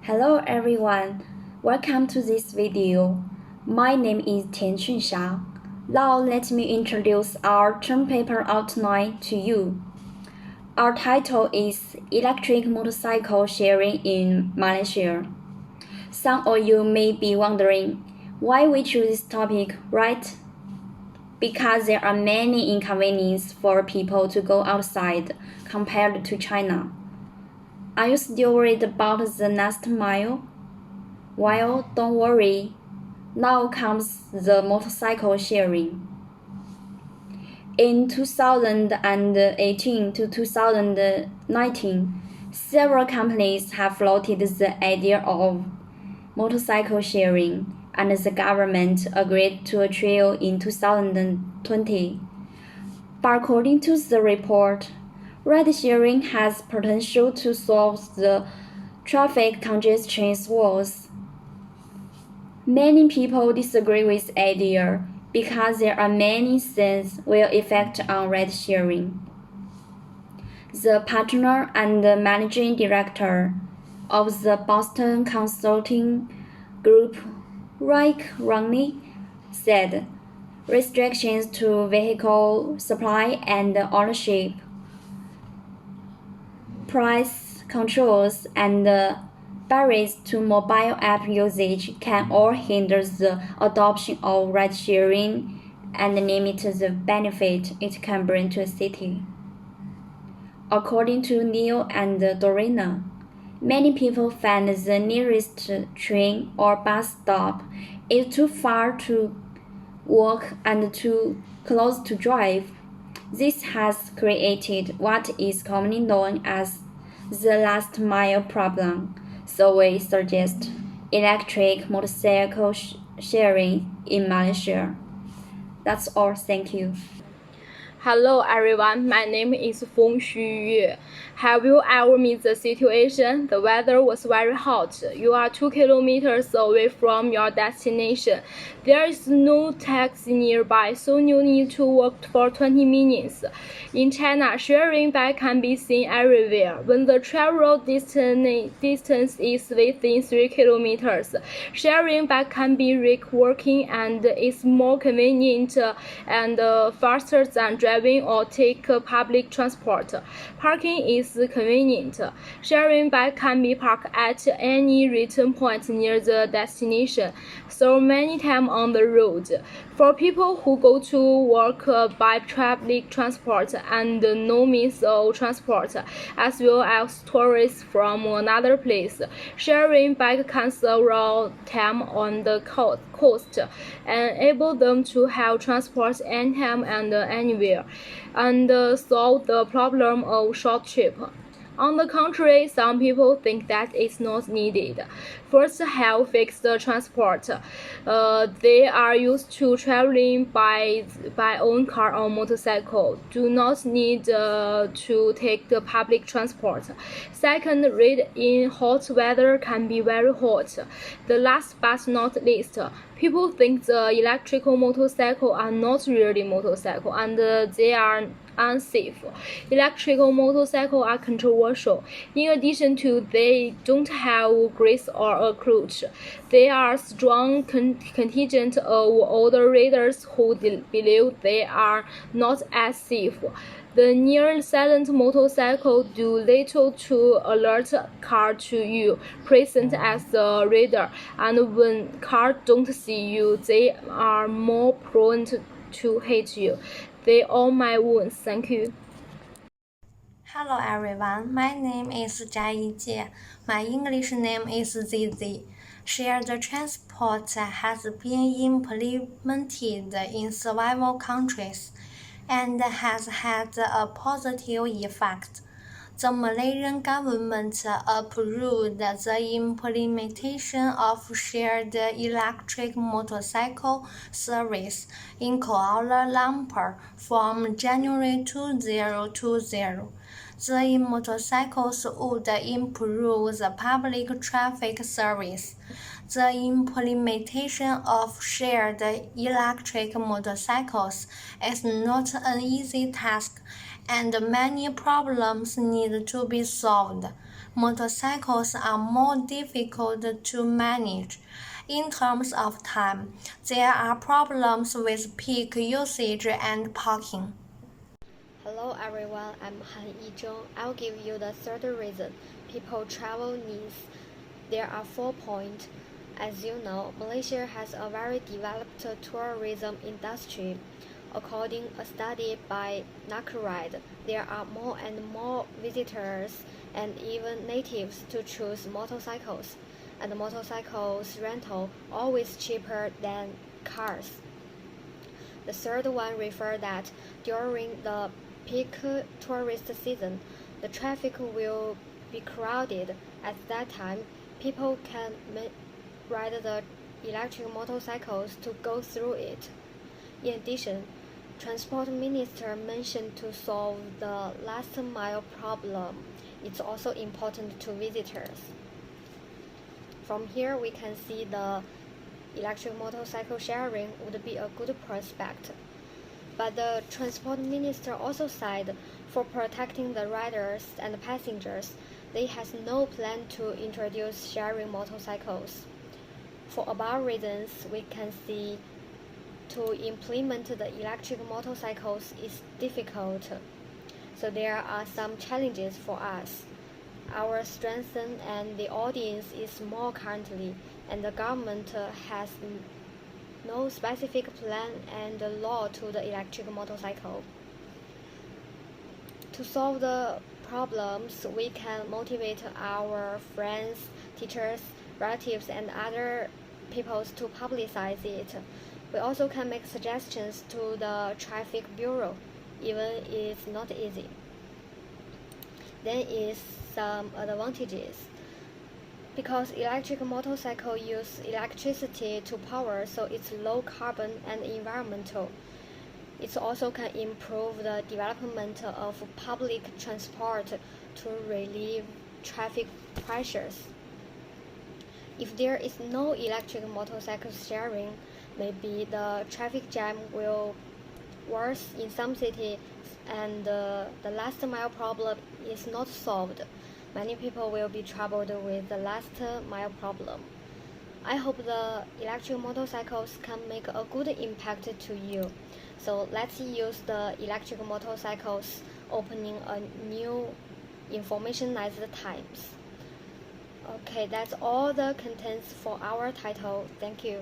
Hello everyone, welcome to this video. My name is Tian Xunxia. Now let me introduce our term paper outline to you. Our title is Electric Motorcycle Sharing in Malaysia. Some of you may be wondering why we choose this topic, right? Because there are many inconveniences for people to go outside compared to China. Are you still worried about the last mile? Well, don't worry. Now comes the motorcycle sharing. In 2018 to 2019, several companies have floated the idea of motorcycle sharing, and the government agreed to a trial in 2020. But according to the report, ride sharing has potential to solve the traffic congestion woes. Many people disagree with the idea because there are many things will affect on ride sharing. The partner and the managing director of the Boston Consulting Group, Rick Roney, said restrictions to vehicle supply and ownership, price controls, and barriers to mobile app usage can all hinder the adoption of ride-sharing and limit the benefit it can bring to a city. According to Neil and Dorina, many people find the nearest train or bus stop is too far to walk and too close to drive. This has created what is commonly known as the last mile problem, so we suggest electric motorcycle sharing in Malaysia. That's all, thank you. Hello everyone, my name is Feng Xuyue. Have you ever met the situation? The weather was very hot. You are 2 kilometers away from your destination. There is no taxi nearby, so you need to walk for 20 minutes. In China, sharing bike can be seen everywhere. When the travel distance is within 3 kilometers, sharing bike can be working and is more convenient and faster than driving or take public transport. Parking is convenient. Sharing bike can be parked at any return point near the destination, so many time on the road. For people who go to work by public transport and no means of transport, as well as tourists from another place, sharing bike can save time on the coast, enable them to have transport anytime and anywhere, and solve the problem of short trip. On the contrary, some people think that it's not needed. First, have fixed transport. They are used to traveling by own car or motorcycle, do not need to take the public transport. Second, ride in hot weather can be very hot. The last but not least, people think the electrical motorcycle are not really motorcycle and they are unsafe. Electrical motorcycles are controversial. In addition to they don't have grease or a clutch, there are strong contingent of older riders who believe they are not as safe. The near silent motorcycle do little to alert car to you present as the rider, and when cars don't see you, they are more prone to hit you. They all my wounds. Thank you. Hello everyone, my name is Jia Jie. My English name is Zizi. Shared transport has been implemented in several countries and has had a positive effect. The Malaysian government approved the implementation of shared electric motorcycle service in Kuala Lumpur from January 2020. The motorcycles would improve the public traffic service. The implementation of shared electric motorcycles is not an easy task, and many problems need to be solved. motorcycles are more difficult to manage. In terms of time, there are problems with peak usage and parking. Hello everyone, I'm Han Yizhong. I'll give you the third reason people travel needs. There are 4 points. As you know, Malaysia has a very developed tourism industry. According to a study by Nakaride, there are more and more visitors and even natives to choose motorcycles, and motorcycles rental always cheaper than cars. The third one refers that during the peak tourist season, the traffic will be crowded. At that time, people can ride the electric motorcycles to go through it. In addition, Transport Minister mentioned to solve the last mile problem. It's also important to visitors. From here, we can see the electric motorcycle sharing would be a good prospect. But the Transport Minister also said for protecting the riders and passengers, they has no plan to introduce sharing motorcycles. For above reasons, we can see to implement the electric motorcycles is difficult. So there are some challenges for us. Our strength and the audience is small currently, and the government has no specific plan and law to the electric motorcycle. To solve the problems, we can motivate our friends, teachers, relatives, and other people to publicize it. We also can make suggestions to the traffic bureau, even if it's not easy. Then is some advantages. Because electric motorcycle use electricity to power, so it's low carbon and environmental. It also can improve the development of public transport to relieve traffic pressures. If there is no electric motorcycle sharing, maybe the traffic jam will worse in some cities and the last mile problem is not solved. Many people will be troubled with the last mile problem. I hope the electric motorcycles can make a good impact to you. So let's use the electric motorcycles opening a new informationized times. Okay, that's all the contents for our title. Thank you.